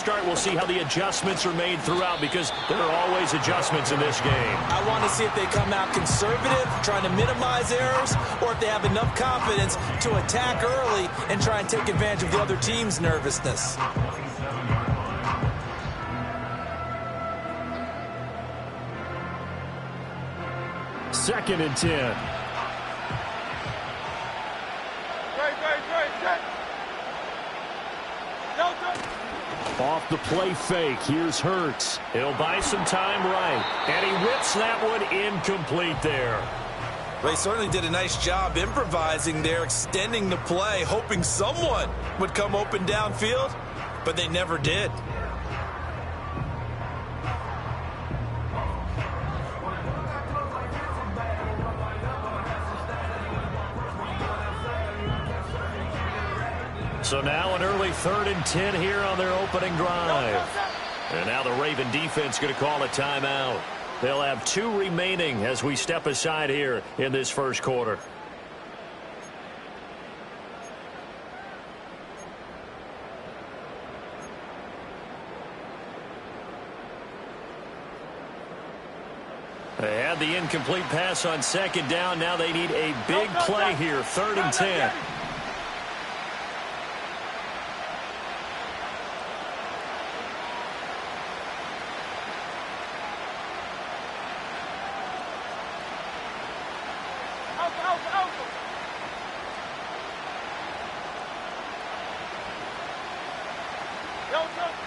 Start, we'll see how the adjustments are made throughout because there are always adjustments in this game. I want to see if they come out conservative, trying to minimize errors, or if they have enough confidence to attack early and try and take advantage of the other team's nervousness. Second and 10. Off the play fake, here's Hurts. He'll buy some time right, and he whips that one incomplete there. They certainly did a nice job improvising there, extending the play, hoping someone would come open downfield, but they never did. So now an early 3rd and 10 here on their opening drive. And now the Raven defense going to call a timeout. They'll have 2 remaining as we step aside here in this first quarter. They had the incomplete pass on 2nd down. Now they need a big play here, 3rd and 10.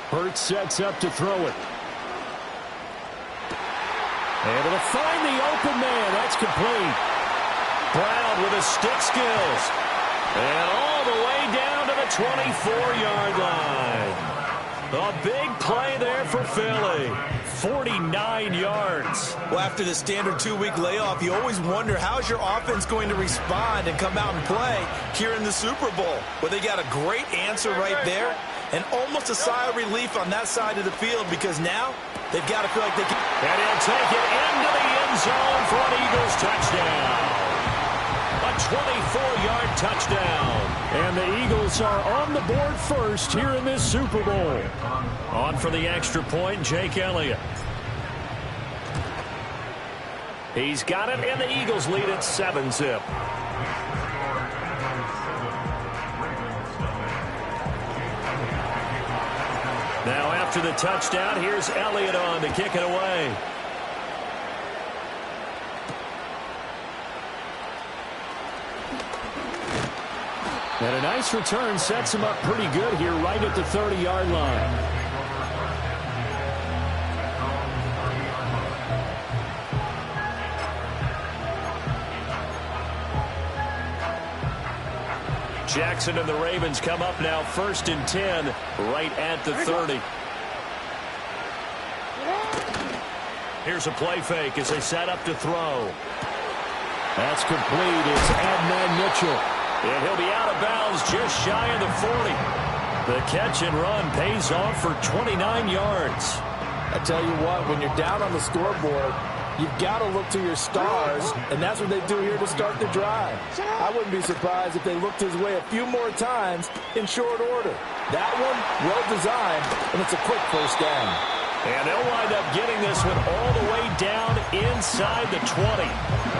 Hurts sets up to throw it. Able to find the open man. That's complete. Brown with his stick skills. And all the way down to the 24-yard line. A big play there for Philly. 49 yards. Well, after the standard 2-week layoff, you always wonder how's your offense going to respond and come out and play here in the Super Bowl. Well, they got a great answer right there. And almost a sigh of relief on that side of the field because now they've got to feel like they can. And he'll take it into the end zone for an Eagles touchdown. A 24-yard touchdown. And the Eagles are on the board first here in this Super Bowl. On for the extra point, Jake Elliott. He's got it, and the Eagles lead at 7-zip. Now after the touchdown, here's Elliott on to kick it away. And a nice return sets him up pretty good here right at the 30-yard line. Jackson and the Ravens come up now 1st and 10 right at the 30. Here's a play fake as they set up to throw. That's complete. It's Adnan Mitchell. And he'll be out of bounds just shy of the 40. The catch and run pays off for 29 yards. I tell you what, when you're down on the scoreboard, you've got to look to your stars, and that's what they do here to start the drive. I wouldn't be surprised if they looked his way a few more times in short order. That one, well designed, and it's a quick first down. And they'll wind up getting this one all the way down inside the 20.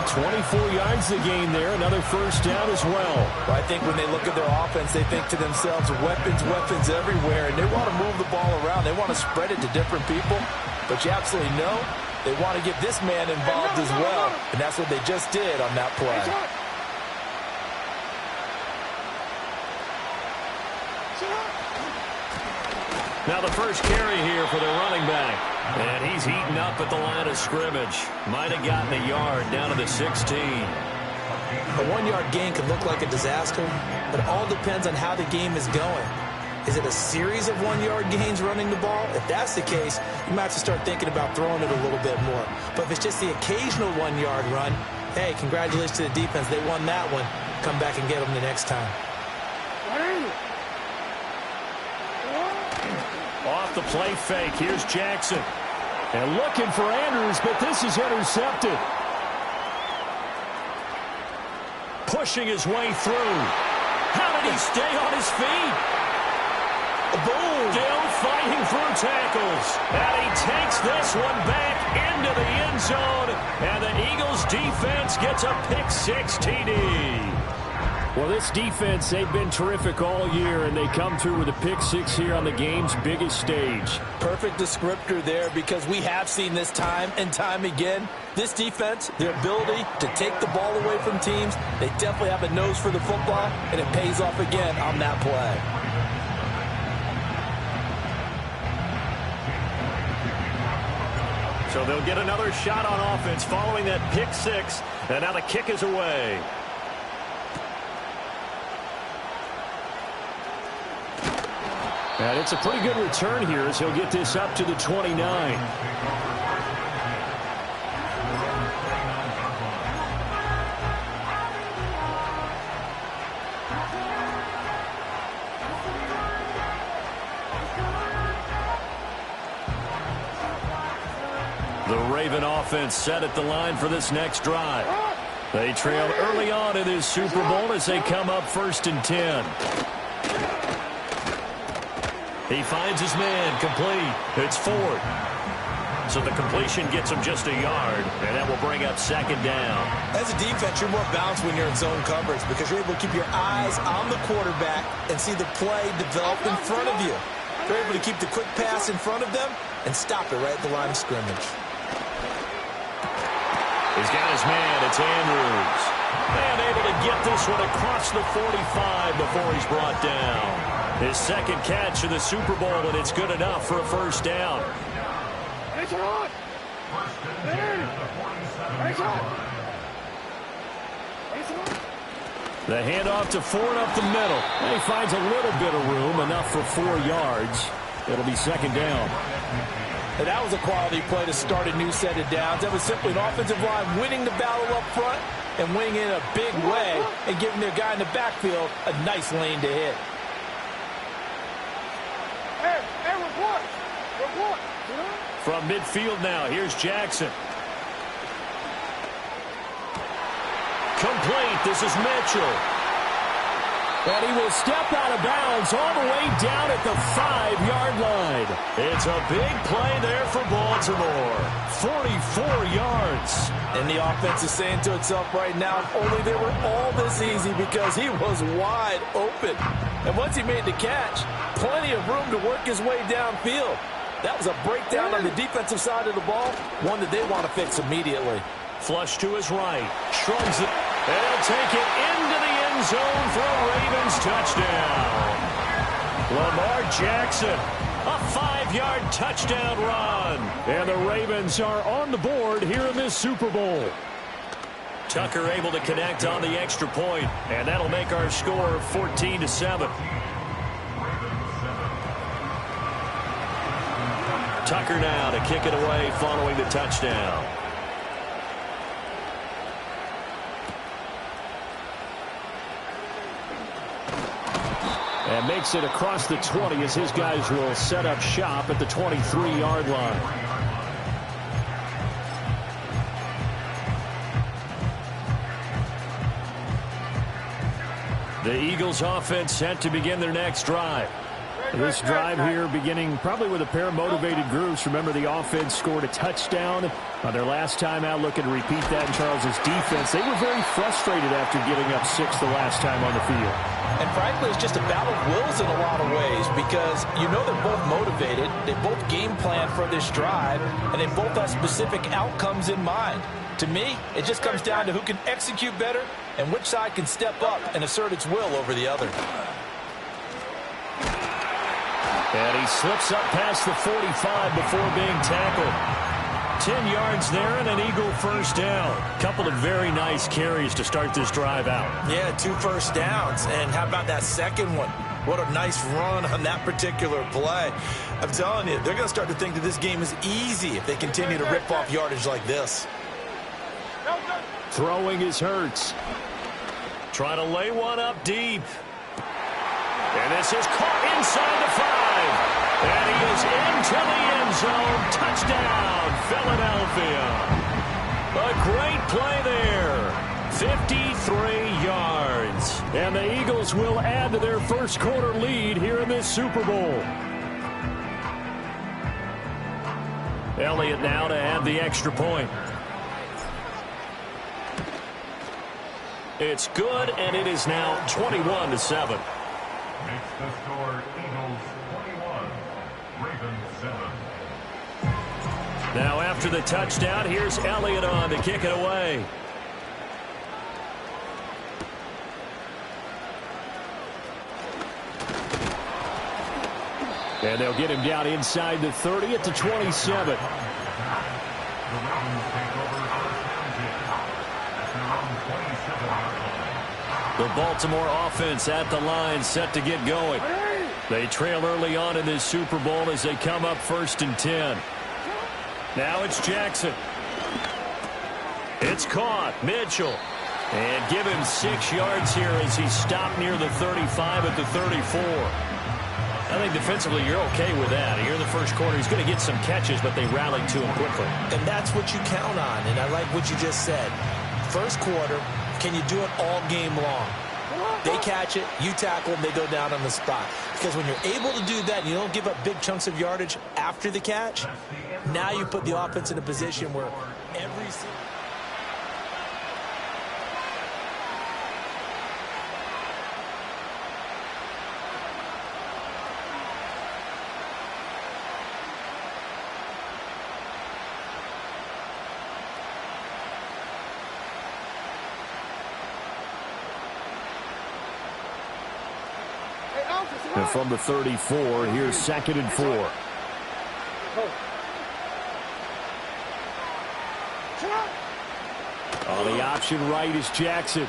24 yards to gain there, another first down as well. I think when they look at their offense, they think to themselves, weapons, weapons everywhere, and they want to move the ball around. They want to spread it to different people, but you absolutely know they want to get this man involved as well, and that's what they just did on that play. Now the first carry here for the running back. And he's heating up at the line of scrimmage. Might have gotten a yard down to the 16. A 1-yard gain could look like a disaster, but it all depends on how the game is going. Is it a series of 1-yard gains running the ball? If that's the case, you might have to start thinking about throwing it a little bit more. But if it's just the occasional 1-yard run, hey, congratulations to the defense. They won that one. Come back and get them the next time. Off the play fake, here's Jackson. And looking for Andrews, but this is intercepted. Pushing his way through. How did he stay on his feet? Boom! Still fighting through tackles. And he takes this one back into the end zone. And the Eagles defense gets a pick-6 TD. Well, this defense, they've been terrific all year, and they come through with a pick-6 here on the game's biggest stage. Perfect descriptor there, because we have seen this time and time again. This defense, their ability to take the ball away from teams, they definitely have a nose for the football, and it pays off again on that play. So they'll get another shot on offense following that pick-6, and now the kick is away. And it's a pretty good return here as he'll get this up to the 29. The Raven offense set at the line for this next drive. They trail early on in this Super Bowl as they come up 1st and 10. He finds his man, complete. It's Ford. So the completion gets him just a yard, and that will bring up 2nd down. As a defense, you're more balanced when you're in zone coverage because you're able to keep your eyes on the quarterback and see the play develop in front of you. You're able to keep the quick pass in front of them and stop it right at the line of scrimmage. He's got his man. It's Andrews. And able to get this one across the 45 before he's brought down. His 2nd catch of the Super Bowl, and it's good enough for a 1st down. The handoff to Ford up the middle. And he finds a little bit of room, enough for 4 yards. It'll be 2nd down. And that was a quality play to start a new set of downs. That was simply an offensive line winning the battle up front and winning in a big way and giving their guy in the backfield a nice lane to hit. From midfield now, here's Jackson. Complete. This is Mitchell. And he will step out of bounds all the way down at the 5-yard line. It's a big play there for Baltimore. 44 yards. And the offense is saying to itself right now, if only they were all this easy, because he was wide open. And once he made the catch, plenty of room to work his way downfield. That was a breakdown on the defensive side of the ball, one that they want to fix immediately. Flush to his right. Shrugs it. And he'll take it into the end zone for a Ravens touchdown. Lamar Jackson, a 5-yard touchdown run. And the Ravens are on the board here in this Super Bowl. Tucker able to connect on the extra point, and that'll make our score 14-7. Tucker now to kick it away following the touchdown. And makes it across the 20 as his guys will set up shop at the 23-yard line. The Eagles offense set to begin their next drive. This drive here beginning probably with a pair of motivated groups. Remember, the offense scored a touchdown on their last time out. Looking to repeat that in Charles's defense. They were very frustrated after giving up 6 the last time on the field. And frankly, it's just a battle of wills in a lot of ways, because you know they're both motivated, they both game plan for this drive, and they both have specific outcomes in mind. To me, it just comes down to who can execute better and which side can step up and assert its will over the other. And he slips up past the 45 before being tackled. 10 yards there and an Eagle 1st down. Couple of very nice carries to start this drive out. Yeah, 2 first downs. And how about that second one? What a nice run on that particular play. I'm telling you, they're going to start to think that this game is easy if they continue to rip off yardage like this. Throwing is Hurts. Trying to lay one up deep. And this is caught inside the 5. And he is into the end zone. Touchdown, Philadelphia. A great play there. 53 yards. And the Eagles will add to their first quarter lead here in this Super Bowl. Elliott now to add the extra point. It's good, and it is now 21-7. Makes the score Eagles 21, Ravens 7. Now after the touchdown, here's Elliott on to kick it away. And they'll get him down inside the 30 at the 27. The Baltimore offense at the line, set to get going. They trail early on in this Super Bowl as they come up 1st and 10. Now it's Jackson. It's caught. Mitchell. And give him 6 yards here as he stopped near the 35 at the 34. I think defensively you're okay with that. Here in the first quarter, he's going to get some catches, but they rallied to him quickly. And that's what you count on, and I like what you just said. First quarter, can you do it all game long? They catch it, you tackle them, they go down on the spot. Because when you're able to do that and you don't give up big chunks of yardage after the catch, now you put the offense in a position where every single... And from the 34, here's 2nd and 4. On the option right is Jackson.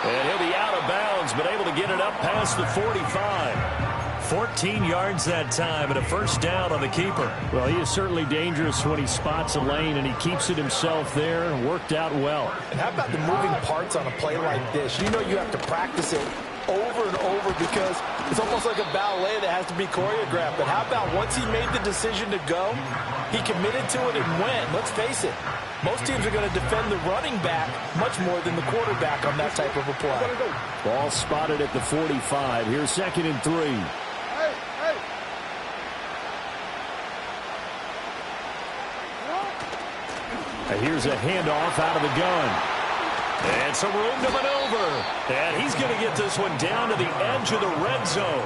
And he'll be out of bounds, but able to get it up past the 45. 14 yards that time and a first down on the keeper. Well, he is certainly dangerous when he spots a lane, and he keeps it himself there and worked out well. And how about the moving parts on a play like this? You know you have to practice it over and over because it's almost like a ballet that has to be choreographed. But how about once he made the decision to go, he committed to it and went. Let's face it, most teams are going to defend the running back much more than the quarterback on that type of a play. Ball spotted at the 45. Here's 2nd and 3. And here's a handoff out of the gun. And some room to maneuver. And he's going to get this one down to the edge of the red zone.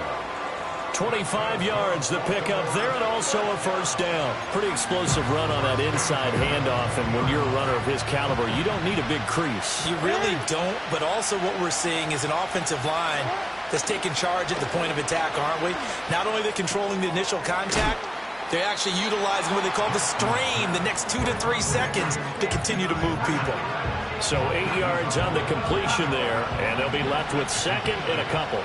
25 yards the pickup there, and also a first down. Pretty explosive run on that inside handoff, and when you're a runner of his caliber, you don't need a big crease. You really don't, but also what we're seeing is an offensive line that's taking charge at the point of attack, aren't we? Not only are they controlling the initial contact, they're actually utilizing what they call the strain, the next 2 to 3 seconds, to continue to move people. So 8 yards on the completion there, and they'll be left with 2nd and a couple.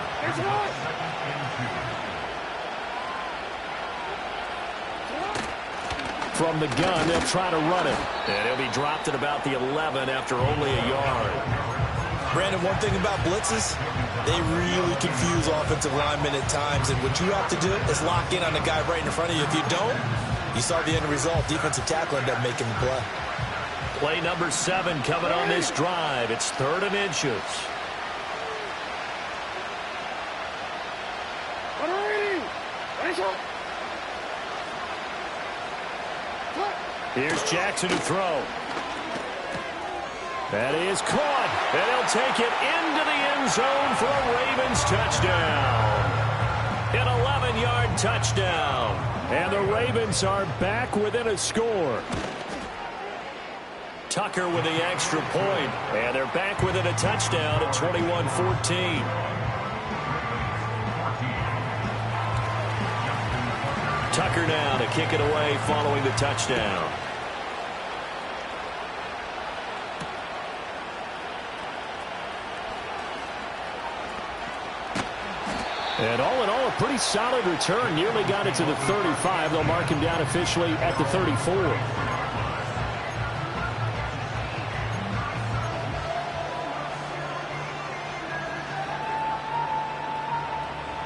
From the gun, they'll try to run it. And he'll be dropped at about the 11 after only a yard. Brandon, one thing about blitzes, they really confuse offensive linemen at times. And what you have to do is lock in on the guy right in front of you. If you don't, you saw the end result. Defensive tackle ended up making the play. Play number 7 coming on this drive. It's 3rd and inches. Here's Jackson to throw. That is caught. And he'll take it into the end zone for a Ravens touchdown. An 11-yard touchdown. And the Ravens are back within a score. Tucker with the extra point. And they're back within a touchdown at 21-14. Tucker now to kick it away following the touchdown. And all in all, a pretty solid return. Nearly got it to the 35. They'll mark him down officially at the 34.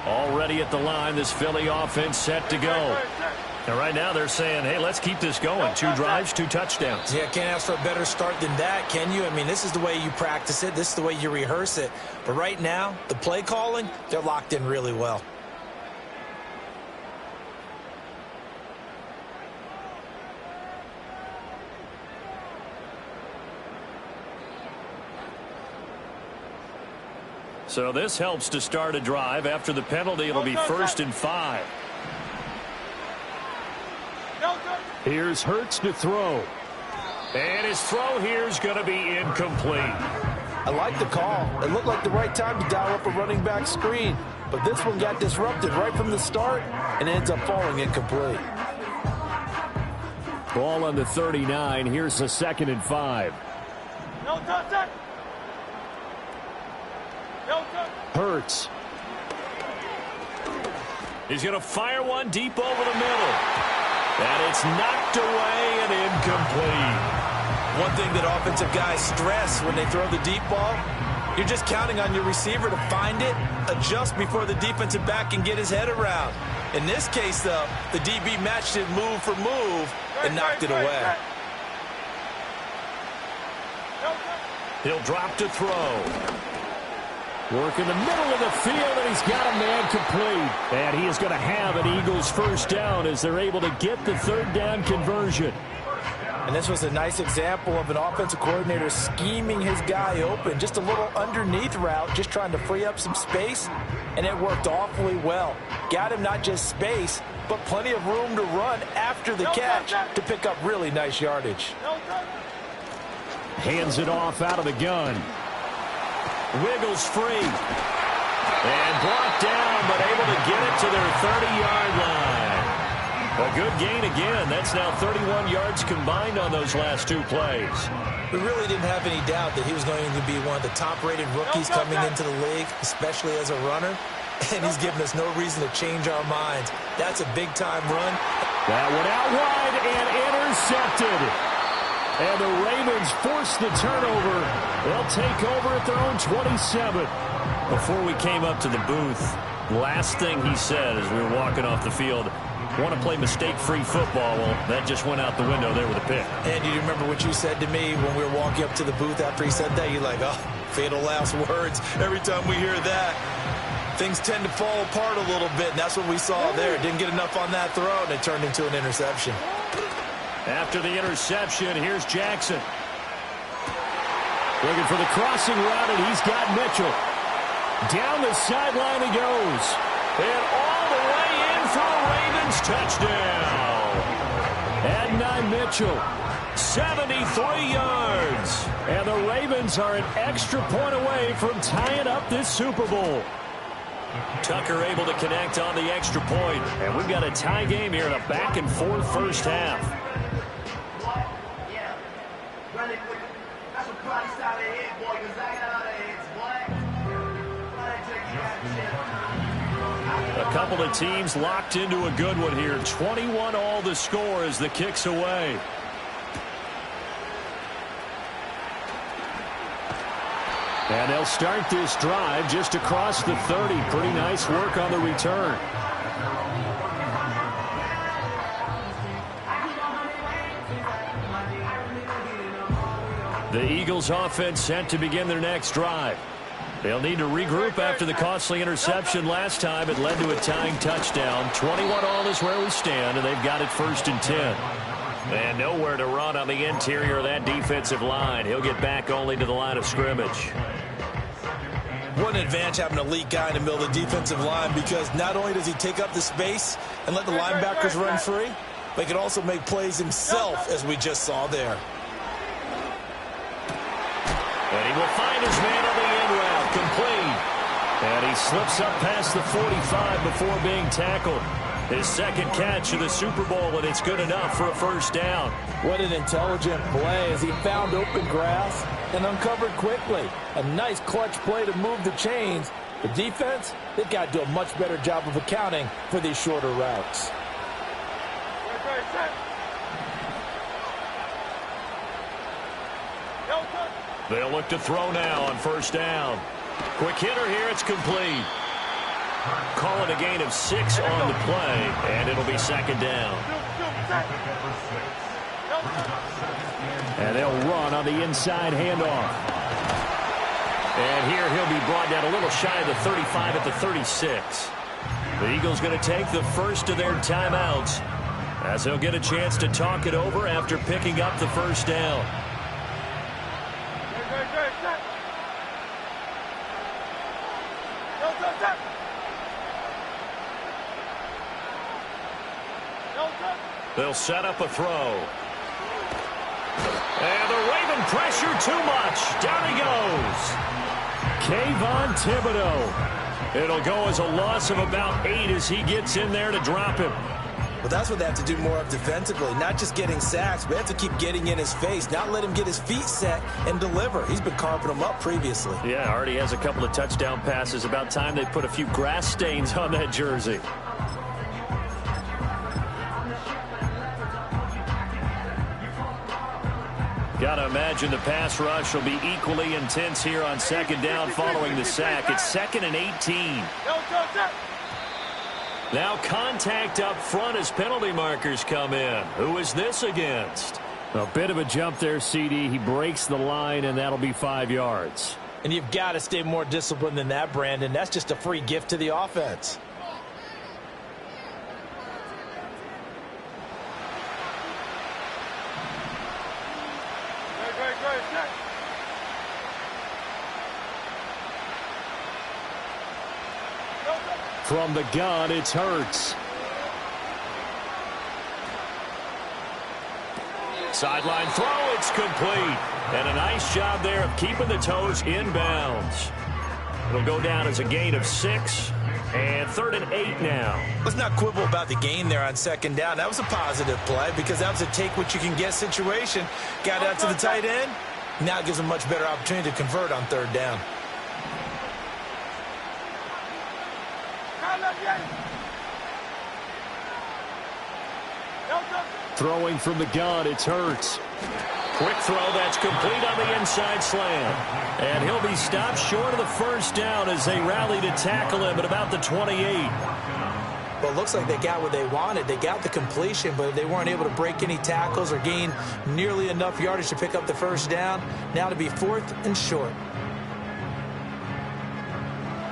Already at the line, this Philly offense set to go. And right now they're saying, hey, let's keep this going. 2 drives, 2 touchdowns. Yeah, can't ask for a better start than that, can you? I mean, this is the way you practice it. This is the way you rehearse it. But right now, the play calling, they're locked in really well. So this helps to start a drive. After the penalty, it'll be 1st and 5. Here's Hurts to throw. And his throw here is going to be incomplete. I like the call. It looked like the right time to dial up a running back screen. But this one got disrupted right from the start and ends up falling incomplete. Ball on the 39. Here's a 2nd and 5. Hurts. He's going to fire one deep over the middle. And it's knocked away and incomplete. One thing that offensive guys stress when they throw the deep ball, you're just counting on your receiver to find it, adjust before the defensive back can get his head around. In this case, though, the DB matched it move for move and knocked it away. He'll drop to throw. Work in the middle of the field, and he's got a man complete. And he is going to have an Eagles first down as they're able to get the 3rd down conversion. And this was a nice example of an offensive coordinator scheming his guy open. Just a little underneath route, just trying to free up some space, and it worked awfully well. Got him not just space, but plenty of room to run after the catch to pick up really nice yardage. Hands it off out of the gun. Wiggles free. And brought down, but able to get it to their 30-yard line. A good gain again. That's now 31 yards combined on those last 2 plays. We really didn't have any doubt that he was going to be one of the top-rated rookies coming into the league, especially as a runner. And he's given us no reason to change our minds. That's a big-time run. That one out wide and intercepted. And the Ravens force the turnover. They'll take over at their own 27. Before we came up to the booth, last thing he said as we were walking off the field, want to play mistake-free football. Well, that just went out the window there with a pick. And you remember what you said to me when we were walking up to the booth after he said that? You're like, oh, fatal last words. Every time we hear that, things tend to fall apart a little bit, and that's what we saw there. Didn't get enough on that throw, and it turned into an interception. After the interception, here's Jackson. Looking for the crossing route, and he's got Mitchell. Down the sideline he goes. And all the way in for a Ravens touchdown. Adonai Mitchell, 73 yards. And the Ravens are an extra point away from tying up this Super Bowl. Tucker able to connect on the extra point. And we've got a tie game here in a back-and-forth first half. A couple of teams locked into a good one here. 21 all the score as the kick's away. And they'll start this drive just across the 30. Pretty nice work on the return. The Eagles offense set to begin their next drive. They'll need to regroup after the costly interception last time. It led to a tying touchdown. 21 all is where we stand, and they've got it 1st and 10. And nowhere to run on the interior of that defensive line. He'll get back only to the line of scrimmage. What an advantage having an elite guy in the middle of the defensive line, because not only does he take up the space and let the linebackers run free, but he can also make plays himself, as we just saw there. And he will find his man on the end route, complete. And he slips up past the 45 before being tackled. His 2nd catch of the Super Bowl, and it's good enough for a first down. What an intelligent play as he found open grass and uncovered quickly. A nice clutch play to move the chains. The defense, they've got to do a much better job of accounting for these shorter routes. They'll look to throw now on first down. Quick hitter here, it's complete. Call it a gain of 6 on the play, and it'll be second down. And they'll run on the inside handoff. And here he'll be brought down a little shy of the 35 at the 36. The Eagles going to take the first of their timeouts as they'll get a chance to talk it over after picking up the first down. They'll set up a throw. And the Raven pressure too much. Down he goes. Kayvon Thibodeaux. It'll go as a loss of about 8 as he gets in there to drop him. Well, that's what they have to do more of defensively. Not just getting sacks, but they have to keep getting in his face. Not let him get his feet set and deliver. He's been carving them up previously. Yeah, already has a couple of touchdown passes. About time they put a few grass stains on that jersey. Got to imagine the pass rush will be equally intense here on second down following the sack. It's 2nd and 18. Now contact up front as penalty markers come in. Who is this against? A bit of a jump there, CD. He breaks the line, and that'll be 5 yards. And you've got to stay more disciplined than that, Brandon. That's just a free gift to the offense. From the gun, it's Hurts. Sideline throw, it's complete. And a nice job there of keeping the toes in bounds. It'll go down as a gain of 6. And 3rd and 8 now. Let's not quibble about the gain there on second down. That was a positive play because that was a take-what-you-can-get situation. Got out to the tight end. Now it gives them a much better opportunity to convert on 3rd down. Throwing from the gun, it's Hurts. Quick throw that's complete on the inside slam. And he'll be stopped short of the first down as they rally to tackle him at about the 28. Well, it looks like they got what they wanted. They got the completion, but they weren't able to break any tackles or gain nearly enough yardage to pick up the first down. Now to be 4th and short.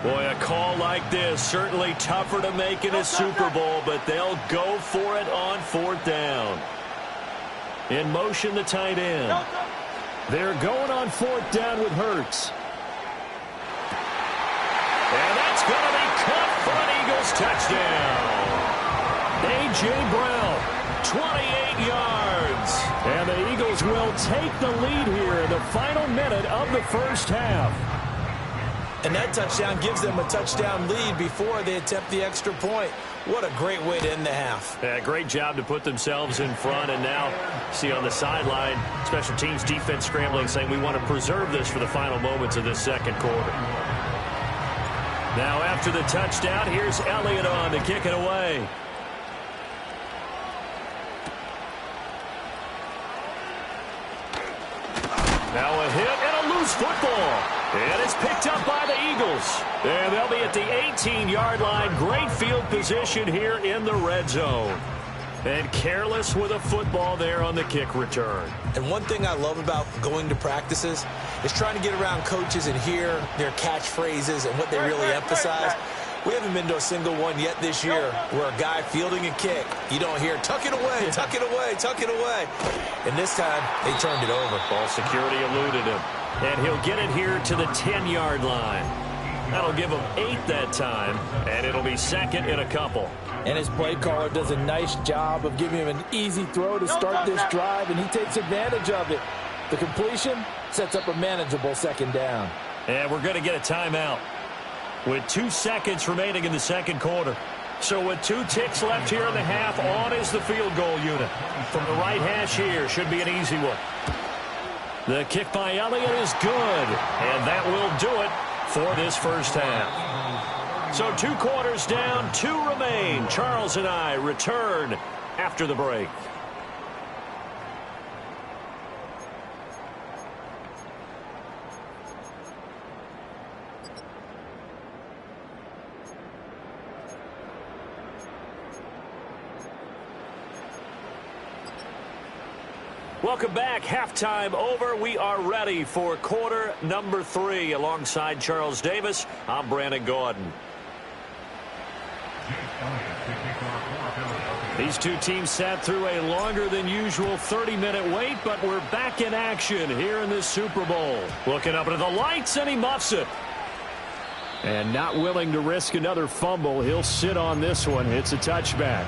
Boy, a call like this, certainly tougher to make in a Super Bowl, but they'll go for it on 4th down. In motion, the tight end. They're going on 4th down with Hurts. And that's going to be caught for an Eagles touchdown. A.J. Brown, 28 yards. And the Eagles will take the lead here in the final minute of the first half. And that touchdown gives them a touchdown lead before they attempt the extra point. What a great way to end the half. Yeah, great job to put themselves in front. And now, see on the sideline, special teams defense scrambling, saying we want to preserve this for the final moments of this second quarter. Now after the touchdown, here's Elliott on to kick it away. Now a hit and a loose football. And it's picked up by the Eagles. And they'll be at the 18-yard line. Great field position here in the red zone. And careless with a football there on the kick return. And one thing I love about going to practices is trying to get around coaches and hear their catchphrases and what they really emphasize. We haven't been to a single one yet this year where a guy fielding a kick, you don't hear, tuck it away, tuck it away, tuck it away. And this time, they turned it over. Ball security eluded him. And he'll get it here to the 10-yard line. That'll give him 8 that time, and it'll be 2nd and a couple. And his play caller does a nice job of giving him an easy throw to start this drive, and he takes advantage of it. The completion sets up a manageable 2nd down. And we're going to get a timeout with 2 seconds remaining in the second quarter. So with 2 ticks left here in the half, on is the field goal unit. From the right hash here, should be an easy one. The kick by Elliott is good, and that will do it for this first half. So 2 quarters down, 2 remain. Charles and I return after the break. Welcome back. Halftime over. We are ready for quarter number 3. Alongside Charles Davis, I'm Brandon Gaudin. These two teams sat through a longer than usual 30-minute wait, but we're back in action here in this Super Bowl. Looking up into the lights, and he muffs it. And not willing to risk another fumble, he'll sit on this one. It's a touchback.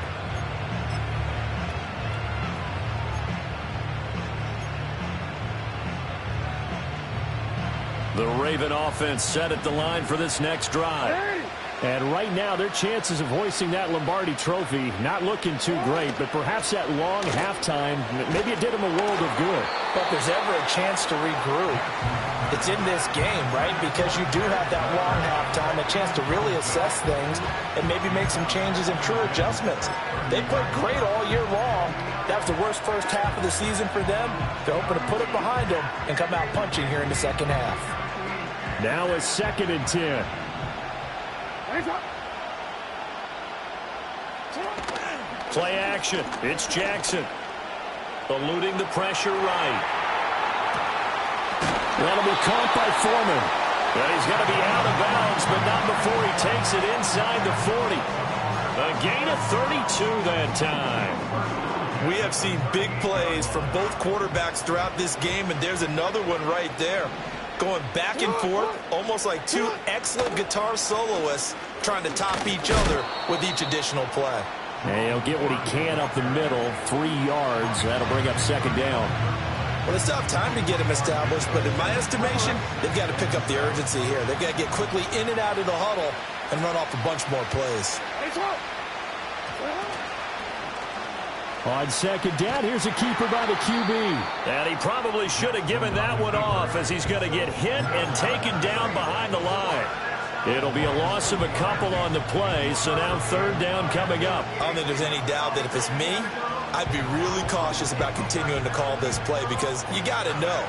The Raven offense set at the line for this next drive. And right now, their chances of hoisting that Lombardi trophy not looking too great, but perhaps that long halftime, maybe it did them a world of good. But if there's ever a chance to regroup, it's in this game, right? Because you do have that long halftime, a chance to really assess things and maybe make some changes and true adjustments. They played great all year long. That was the worst first half of the season for them. They're hoping to put it behind them and come out punching here in the second half. Now a 2nd and 10. Play action. It's Jackson. Eluding the pressure right. That'll be caught by Foreman. And he's going to be out of bounds, but not before he takes it inside the 40. A gain of 32 that time. We have seen big plays from both quarterbacks throughout this game, and there's another one right there. Going back and forth, almost like two excellent guitar soloists trying to top each other with each additional play. And he'll get what he can up the middle, 3 yards. That'll bring up 2nd down. Well, they still have time to get him established, but in my estimation, they've got to pick up the urgency here. They've got to get quickly in and out of the huddle and run off a bunch more plays. On 2nd down, here's a keeper by the QB. And he probably should have given that one off, as he's going to get hit and taken down behind the line. It'll be a loss of a couple on the play, so now 3rd down coming up. I don't think there's any doubt that if it's me, I'd be really cautious about continuing to call this play, because you got to know,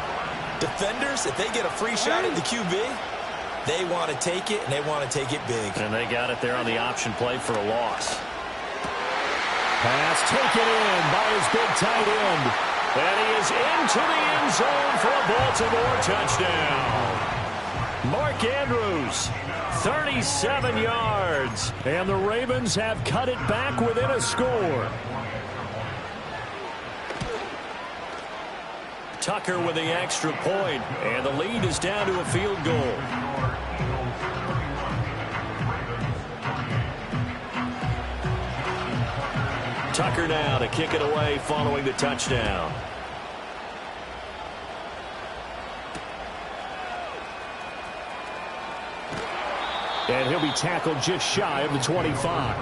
defenders, if they get a free shot at the QB, they want to take it, and they want to take it big. And they got it there on the option play for a loss. Pass taken in by his big tight end. And he is into the end zone for a Baltimore touchdown. Mark Andrews, 37 yards. And the Ravens have cut it back within a score. Tucker with the extra point, and the lead is down to a field goal. Tucker now to kick it away following the touchdown. And he'll be tackled just shy of the 25.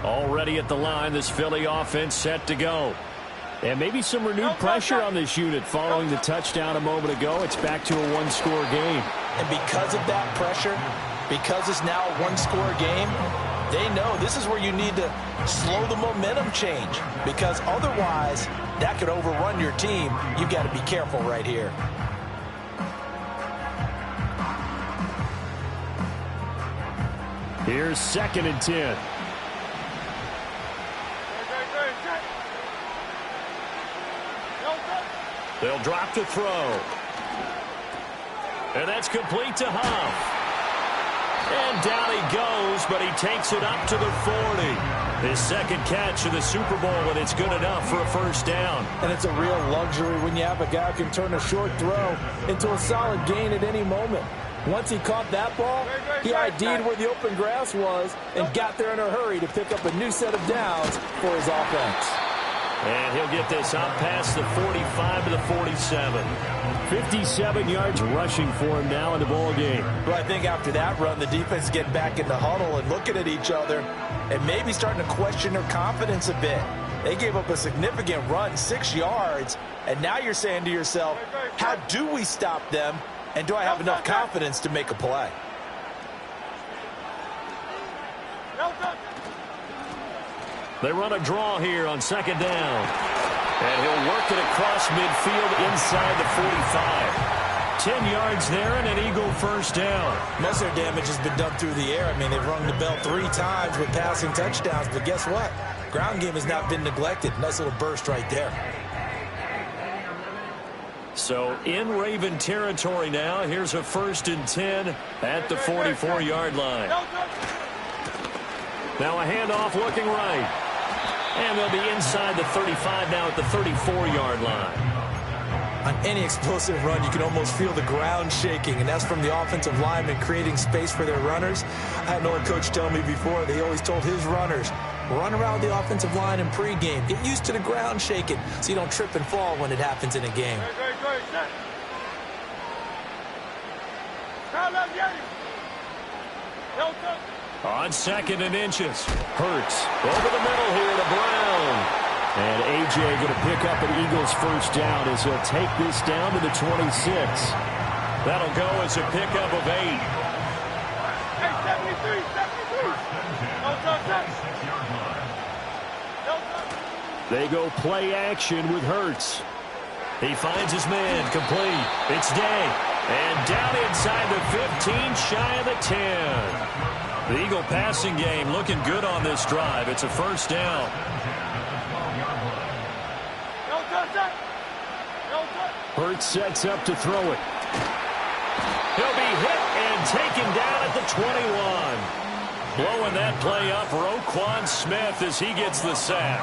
Already at the line, this Philly offense set to go. And maybe some renewed pressure on this unit following the touchdown a moment ago. It's back to a one-score game. And because of that pressure, because it's now a one-score game, they know this is where you need to slow the momentum change, because otherwise that could overrun your team. You've got to be careful right here. Here's 2nd and 10. They'll drop to throw. And that's complete to Huff. And down he goes, but he takes it up to the 40. His 2nd catch of the Super Bowl, and it's good enough for a 1st down. And it's a real luxury when you have a guy who can turn a short throw into a solid gain at any moment. Once he caught that ball, he ID'd where the open grass was and got there in a hurry to pick up a new set of downs for his offense. And he'll get this up past the 45 to the 47. 57 yards rushing for him now in the ball game. Well, I think after that run, the defense getting back in the huddle and looking at each other and maybe starting to question their confidence a bit. They gave up a significant run, 6 yards, and now you're saying to yourself, how do we stop them, and do I have enough confidence to make a play? They run a draw here on 2nd down. And he'll work it across midfield inside the 45. 10 yards there and an Eagle first down. Most of their damage has been done through the air. I mean, they've rung the bell 3 times with passing touchdowns, but guess what? Ground game has not been neglected. Nice little burst right there. So in Raven territory now. Here's a 1st and 10 at the 44-yard line. Now a handoff looking right. And they'll be inside the 35 now at the 34-yard line. On any explosive run, you can almost feel the ground shaking, and that's from the offensive linemen creating space for their runners. I had an old coach tell me before, they always told his runners, run around the offensive line in pregame. Get used to the ground shaking so you don't trip and fall when it happens in a game. On 2nd and inches. Hurts over the middle here to Brown. And A.J. going to pick up an Eagles first down as he'll take this down to the 26. That'll go as a pickup of 8. They go play action with Hurts. He finds his man, complete. It's Day. And down inside the 15, shy of the 10. The Eagle passing game looking good on this drive. It's a first down. Hurts sets up to throw it. He'll be hit and taken down at the 21. Blowing that play up, Roquan Smith as he gets the sack.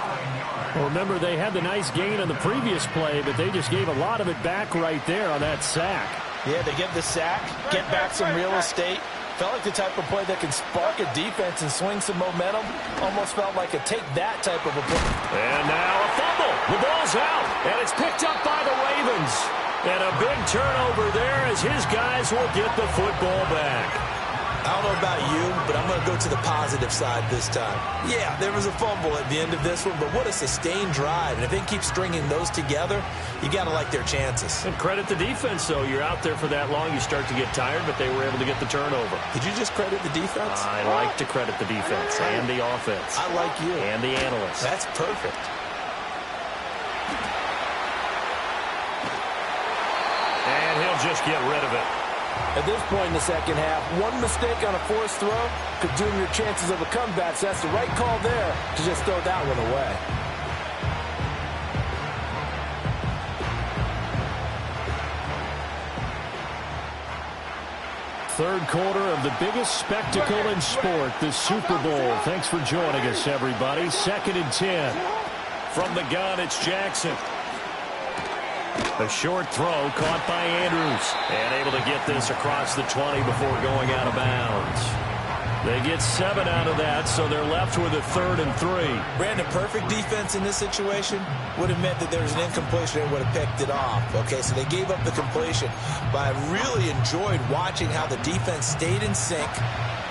Well, remember, they had the nice gain on the previous play, but they just gave a lot of it back right there on that sack. Yeah, they get the sack, get back some real estate. Felt like the type of play that can spark a defense and swing some momentum. Almost felt like a take that type of a play. And now a fumble. The ball's out, and it's picked up by the Ravens. And a big turnover there as his guys will get the football back. I don't know about you, but I'm going to go to the positive side this time. Yeah, there was a fumble at the end of this one, but what a sustained drive. And if they keep stringing those together, you got to like their chances. And credit the defense, though. You're out there for that long, you start to get tired, but they were able to get the turnover. Did you just credit the defense? I like to credit the defense and the offense. I like you. And the analysts. That's perfect. And he'll just get rid of it. At this point in the second half, one mistake on a forced throw could doom your chances of a comeback. So that's the right call there to just throw that one away. Third quarter of the biggest spectacle in sport, the Super Bowl. Thanks for joining us, everybody. 2nd and 10. From the gun, it's Jackson. A short throw caught by Andrews. And able to get this across the 20 before going out of bounds. They get 7 out of that, so they're left with a 3rd and 3. Brandon, perfect defense in this situation would have meant that there was an incompletion and would have picked it off. Okay, so they gave up the completion. But I really enjoyed watching how the defense stayed in sync,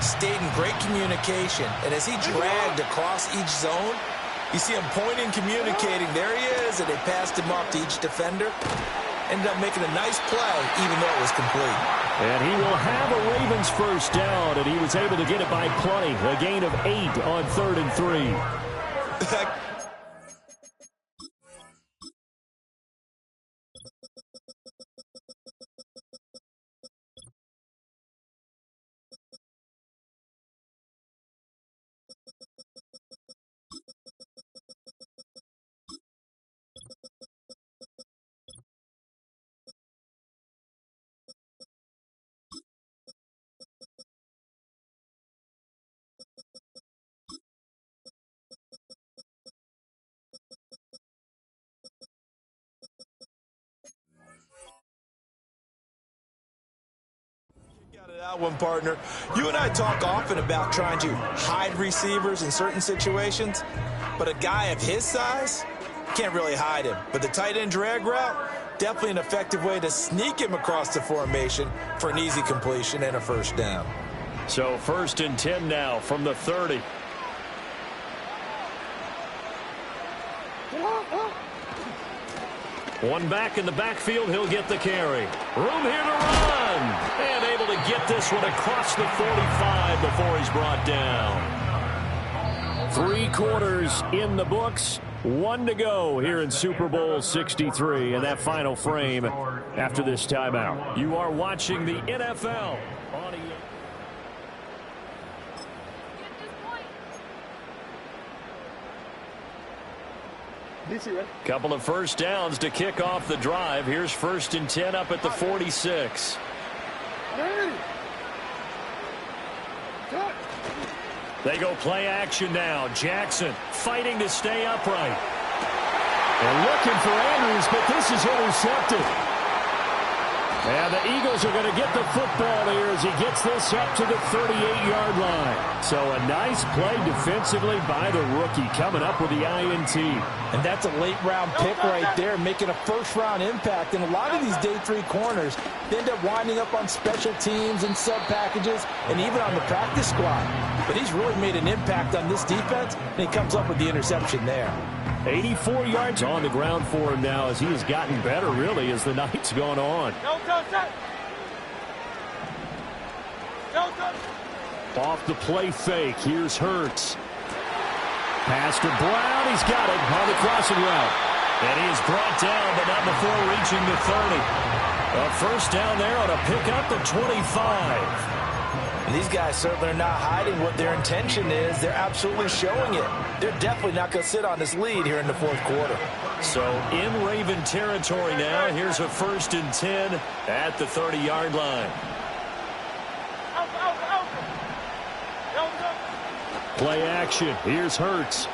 stayed in great communication. And as he dragged across each zone, you see him pointing, communicating. There he is, and they passed him off to each defender. Ended up making a nice play, even though it was complete. And he will have a Ravens first down, and he was able to get it by plenty. A gain of 8 on 3rd and 3. That one, partner. You and I talk often about trying to hide receivers in certain situations, but a guy of his size can't really hide him. But the tight end drag route, definitely an effective way to sneak him across the formation for an easy completion and a first down. So 1st and 10 now from the 30. One back in the backfield, he'll get the carry. Room here to run. And able to get this one across the 45 before he's brought down. 3 quarters in the books. 1 to go here in Super Bowl 63 in that final frame after this timeout. You are watching the NFL on ESPN. Couple of first downs to kick off the drive. Here's 1st and 10 up at the 46. They go play action now. Jackson fighting to stay upright. And looking for Andrews, but this is intercepted. And the Eagles are going to get the football here as he gets this up to the 38-yard line. So a nice play defensively by the rookie coming up with the INT. And that's a late-round pick right there, making a first-round impact. And a lot of these day 3 corners, they end up winding up on special teams and sub-packages and even on the practice squad. But he's really made an impact on this defense, and he comes up with the interception there. 84 yards on the ground for him now as he has gotten better, really, as the night's gone on. Off the play fake. Here's Hurts. Pass to Brown. He's got it on the crossing route. And he is brought down, but not before reaching the 30. A first down there on a pickup of 25. And these guys certainly are not hiding what their intention is. They're absolutely showing it. They're definitely not going to sit on this lead here in the 4th quarter. So in Raven territory now. Here's a 1st and 10 at the 30-yard line. Play action. Here's Hurts.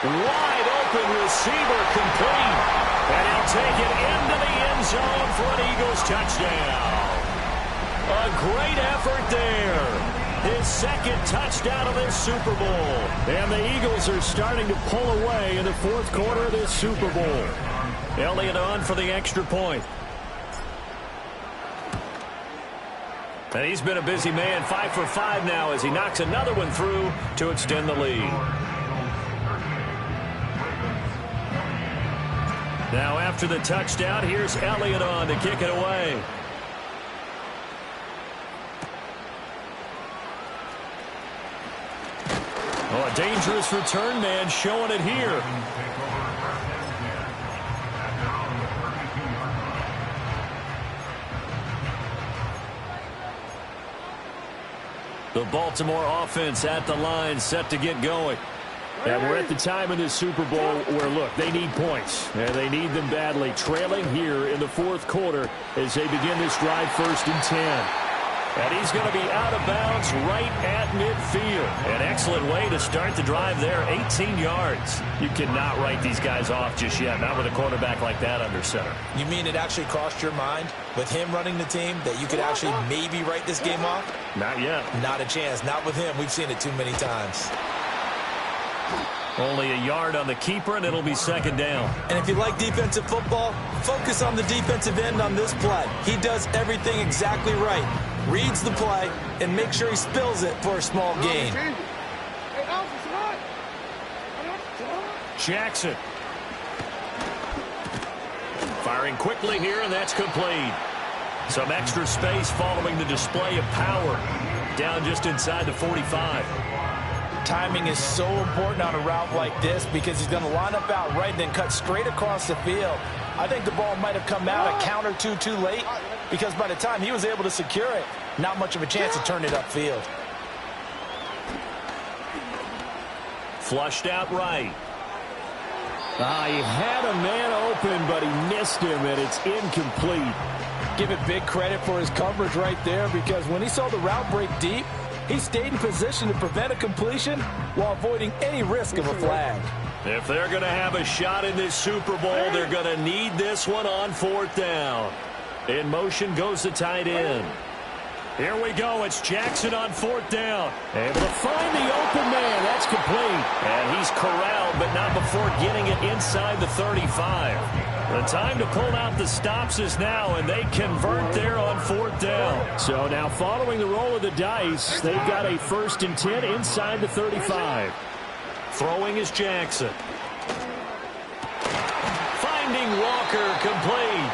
Wide open receiver complete. And he'll take it into the end zone for an Eagles touchdown. A great effort there. His 2nd touchdown of this Super Bowl. And the Eagles are starting to pull away in the 4th quarter of this Super Bowl. Elliott on for the extra point. And he's been a busy man, 5 for 5 now as he knocks another one through to extend the lead. Now after the touchdown, here's Elliott on to kick it away. Oh, a dangerous return man showing it here. The Baltimore offense at the line, set to get going. And we're at the time in this Super Bowl where, look, they need points. And they need them badly. Trailing here in the 4th quarter as they begin this drive 1st and 10. And he's going to be out of bounds right at midfield. An excellent way to start the drive there, 18 yards. You cannot write these guys off just yet, not with a quarterback like that under center. You mean it actually crossed your mind with him running the team that you could actually maybe write this game off? Not yet. Not a chance. Not with him. We've seen it too many times. Only a yard on the keeper, and it'll be 2nd down. And if you like defensive football, focus on the defensive end on this play. He does everything exactly right. Reads the play and make sure he spills it for a small gain. Jackson. Firing quickly here, and that's complete. Some extra space following the display of power. Down just inside the 45. Timing is so important on a route like this because he's going to line up out right and then cut straight across the field. I think the ball might have come out a count or two too late because by the time he was able to secure it, not much of a chance to turn it upfield. Flushed out right. He had a man open, but he missed him, and it's incomplete. Give it big credit for his coverage right there because when he saw the route break deep, he stayed in position to prevent a completion while avoiding any risk of a flag. If they're going to have a shot in this Super Bowl, they're going to need this one on 4th down. In motion goes the tight end. Here we go. It's Jackson on 4th down. Able to find the open man. That's complete. And he's corralled, but not before getting it inside the 35. The time to pull out the stops is now, and they convert there on 4th down. So now following the roll of the dice, they've got a 1st and 10 inside the 35. Throwing is Jackson. Finding Walker complete.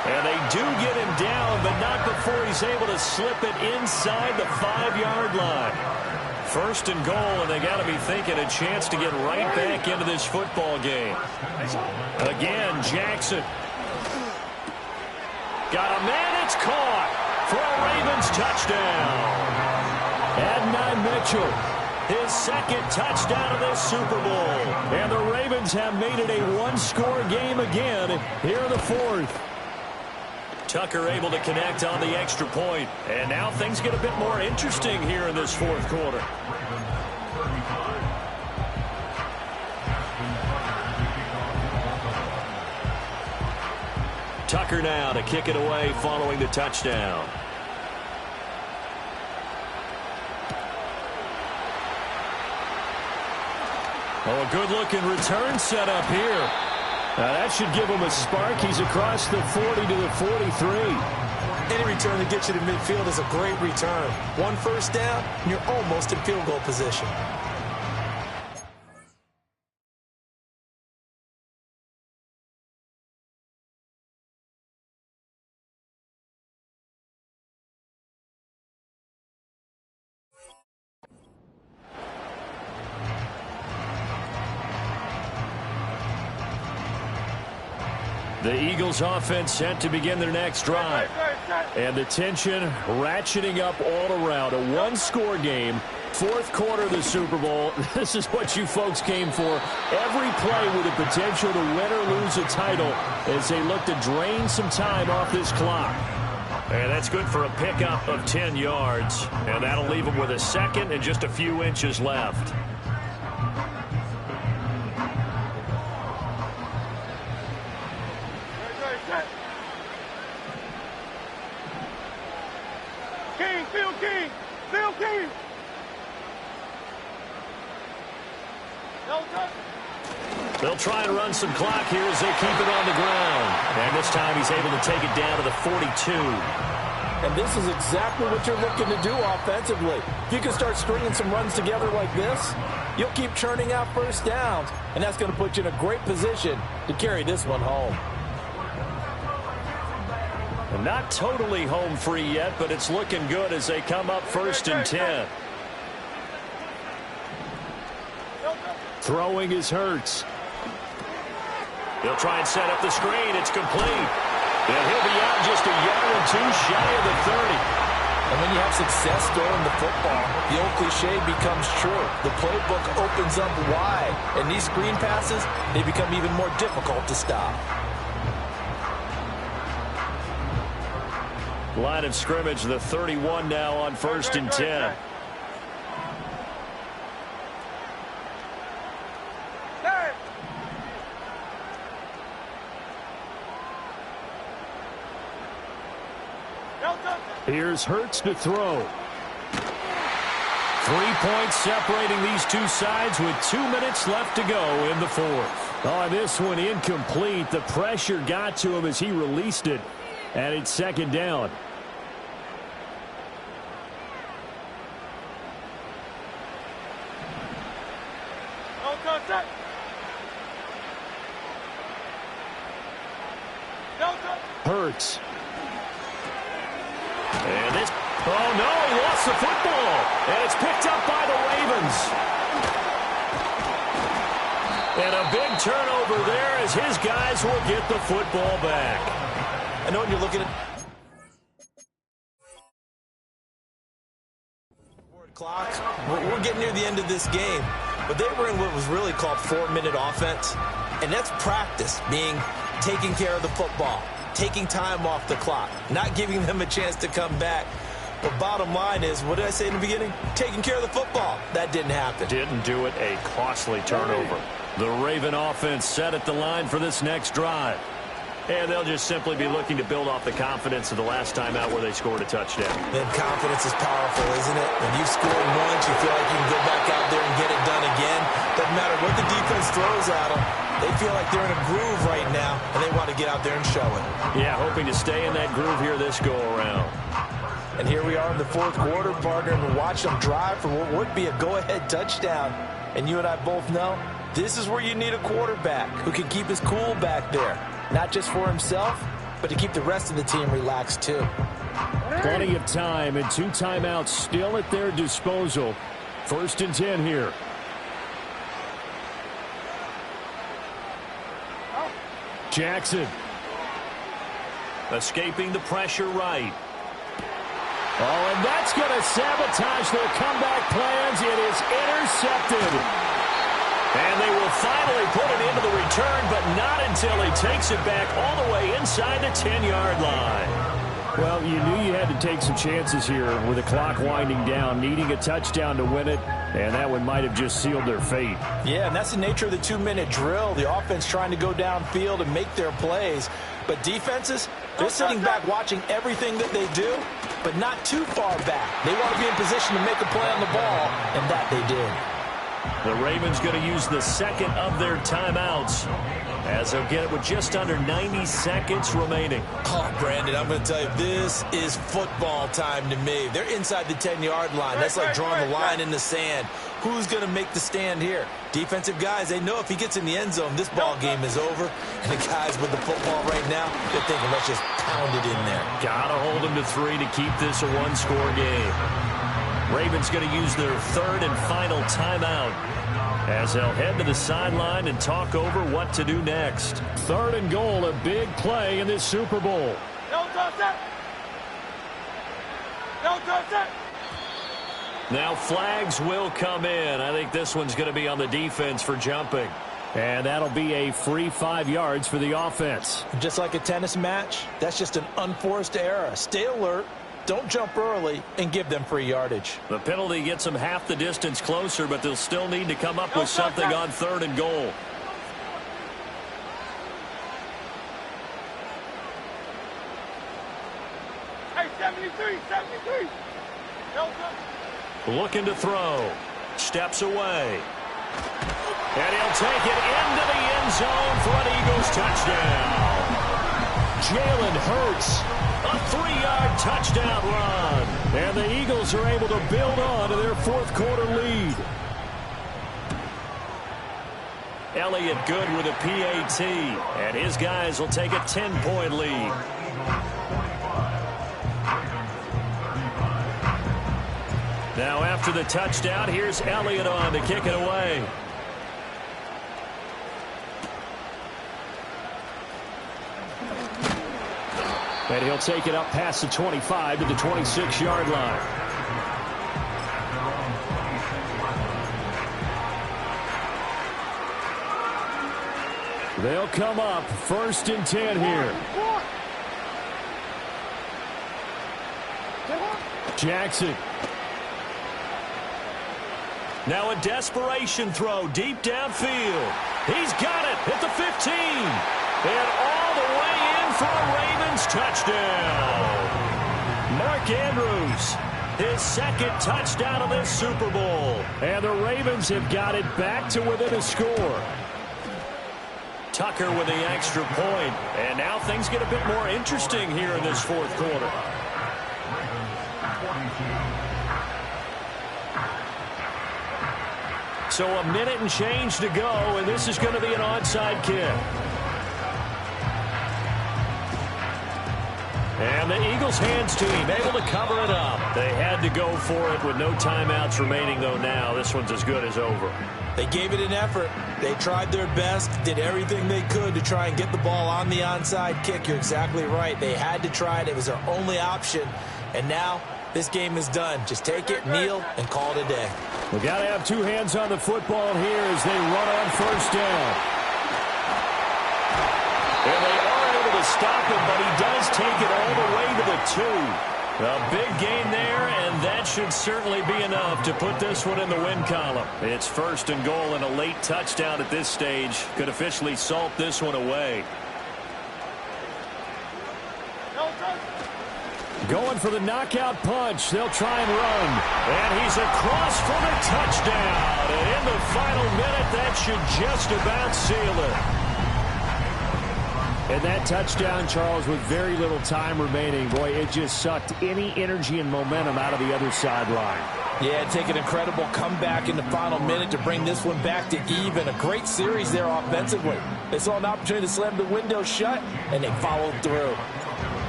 And they do get him down, but not before he's able to slip it inside the 5-yard line. First and goal, and they got to be thinking a chance to get right back into this football game. Again, Jackson. Got a man, it's caught for a Ravens touchdown. Adonai Mitchell, his second touchdown of this Super Bowl. And the Ravens have made it a one-score game again here in the fourth. Tucker able to connect on the extra point. And now things get a bit more interesting here in this fourth quarter. Tucker now to kick it away following the touchdown. Oh, a good-looking return set up here. Now that should give him a spark. He's across the 40 to the 43. Any return that gets you to midfield is a great return. One first down, and you're almost in field goal position. The Eagles offense set to begin their next drive. And the tension ratcheting up all around. A one-score game. Fourth quarter of the Super Bowl. This is what you folks came for. Every play with the potential to win or lose a title as they look to drain some time off this clock. And that's good for a pickup of 10 yards. And that'll leave them with a second and just a few inches left. They'll try and run some clock here as they keep it on the ground. And this time he's able to take it down to the 42. And this is exactly what you're looking to do offensively. If you can start stringing some runs together like this, you'll keep churning out first downs. And that's going to put you in a great position to carry this one home. And not totally home free yet, but it's looking good as they come up first and 10. Throwing is Hurts. He'll try and set up the screen. It's complete. And he'll be out just a yard or two shy of the 30. And when you have success throwing the football, the old cliche becomes true. The playbook opens up wide. And these screen passes, they become even more difficult to stop. Line of scrimmage, the 31 now on first and 10. Here's Hurts to throw. 3 points separating these two sides with 2 minutes left to go in the fourth. Oh, this one incomplete. The pressure got to him as he released it. And it's second down. Hurts. And this, oh no, he lost the football. And it's picked up by the Ravens. And a big turnover there as his guys will get the football back. I know when you're looking at clock, we're getting near the end of this game, but they were in what was really called 4-minute offense, and that's practice, being taking care of the football, taking time off the clock, not giving them a chance to come back. But bottom line is, what did I say in the beginning? Taking care of the football. That didn't happen. Didn't do it. A costly turnover. The Raven offense set at the line for this next drive. And they'll just simply be looking to build off the confidence of the last time out where they scored a touchdown. And confidence is powerful, isn't it? When you've scored once, you feel like you can go back out there and get it done again. Doesn't matter what the defense throws at them. They feel like they're in a groove right now, and they want to get out there and show it. Yeah, hoping to stay in that groove here this go-around. And here we are in the fourth quarter, partner, and watch them drive for what would be a go-ahead touchdown. And you and I both know this is where you need a quarterback who can keep his cool back there. Not just for himself, but to keep the rest of the team relaxed, too. Plenty of time and 2 timeouts still at their disposal. First and 10 here. Jackson. Escaping the pressure right. Oh, and that's going to sabotage their comeback plans. It is intercepted. And they will finally put it into the return, but not until he takes it back all the way inside the 10-yard line. Well, you knew you had to take some chances here with the clock winding down, needing a touchdown to win it, and that one might have just sealed their fate. Yeah, and that's the nature of the 2-minute drill. The offense trying to go downfield and make their plays. But defenses, they're sitting back watching everything that they do, but not too far back. They want to be in position to make a play on the ball, and that they did. The Ravens going to use the second of their timeouts as they'll get it with just under 90 seconds remaining. Oh, Brandon, I'm going to tell you, this is football time to me. They're inside the 10-yard line. That's like drawing the line in the sand. Who's going to make the stand here? Defensive guys, they know if he gets in the end zone, this ball game is over. And the guys with the football right now, they're thinking, let's just pound it in there. Got to hold them to 3 to keep this a one-score game. Ravens going to use their third and final timeout as they'll head to the sideline and talk over what to do next. Third and goal, a big play in this Super Bowl. Don't touch it! Don't touch it! Now flags will come in. I think this one's going to be on the defense for jumping. And that'll be a free 5 yards for the offense. Just like a tennis match, that's just an unforced error. Stay alert. Don't jump early and give them free yardage. The penalty gets them half the distance closer, but they'll still need to come up with something on third and goal. Hey, 73. Looking to throw. Steps away. And he'll take it into the end zone for an Eagles touchdown. Jalen Hurts. A 3-yard touchdown run. And the Eagles are able to build on to their fourth quarter lead. Elliott good with a PAT. And his guys will take a 10-point lead. Now after the touchdown, here's Elliott on to kick it away. And he'll take it up past the 25 to the 26-yard line. They'll come up first and 10 here. Jackson. Now a desperation throw deep downfield. He's got it at the 15. And all the way in for a Ravens touchdown. Mark Andrews, his second touchdown of this Super Bowl. And the Ravens have got it back to within a score. Tucker with the extra point. And now things get a bit more interesting here in this fourth quarter. So a minute and change to go, and this is going to be an onside kick. And the Eagles hands team able to cover it up. They had to go for it with no timeouts remaining, though now. This one's as good as over. They gave it an effort. They tried their best, did everything they could to try and get the ball on the onside kick. You're exactly right. They had to try it. It was their only option. And now this game is done. Just take it, kneel, and call it a day. We got to have two hands on the football here as they run on first down. And they are able to stop him, but he does take it all the way to the 2. A big gain there, and that should certainly be enough to put this one in the win column. It's first and goal, and a late touchdown at this stage could officially salt this one away. Going for the knockout punch. They'll try and run. And he's across for the touchdown. And in the final minute, that should just about seal it. And that touchdown, Charles, with very little time remaining, boy, it just sucked any energy and momentum out of the other sideline. Yeah, take an incredible comeback in the final minute to bring this one back to even. A great series there offensively. They saw an opportunity to slam the window shut, and they followed through.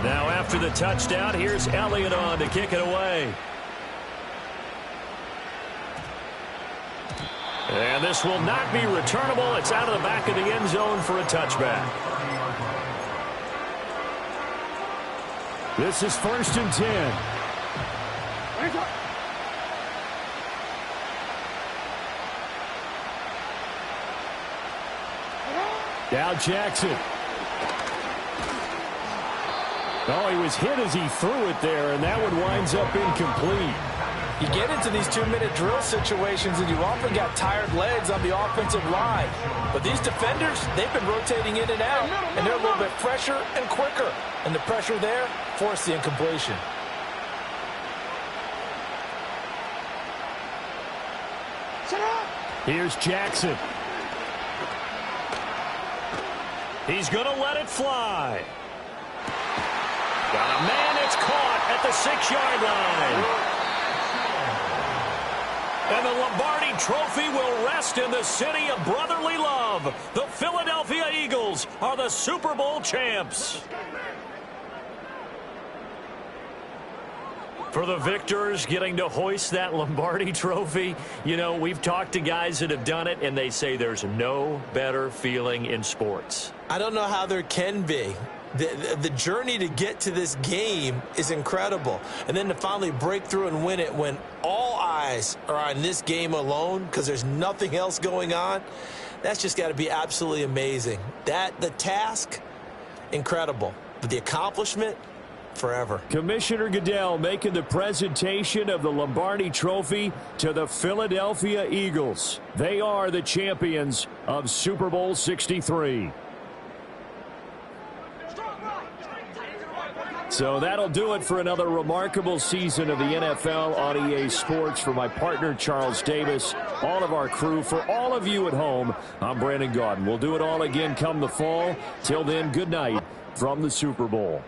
Now after the touchdown, here's Elliott on to kick it away. And this will not be returnable. It's out of the back of the end zone for a touchback. This is 1st and 10. Now Jackson. Oh, he was hit as he threw it there, and that one winds up incomplete. You get into these 2-minute drill situations, and you often got tired legs on the offensive line. But these defenders, they've been rotating in and out, and they're a little bit fresher and quicker. And the pressure there forced the incompletion. Here's Jackson. He's going to let it fly. Got a man, it's caught at the 6-yard line. And the Lombardi Trophy will rest in the city of brotherly love. The Philadelphia Eagles are the Super Bowl champs. For the victors getting to hoist that Lombardi Trophy, you know, we've talked to guys that have done it, and they say there's no better feeling in sports. I don't know how there can be. The journey to get to this game is incredible. And then to finally break through and win it when all eyes are on this game alone because there's nothing else going on, that's just got to be absolutely amazing. The task, incredible. But the accomplishment, forever. Commissioner Goodell making the presentation of the Lombardi Trophy to the Philadelphia Eagles. They are the champions of Super Bowl 63. So that'll do it for another remarkable season of the NFL on EA Sports. For my partner, Charles Davis, all of our crew, for all of you at home, I'm Brandon Gaudin. We'll do it all again come the fall. Till then, good night from the Super Bowl.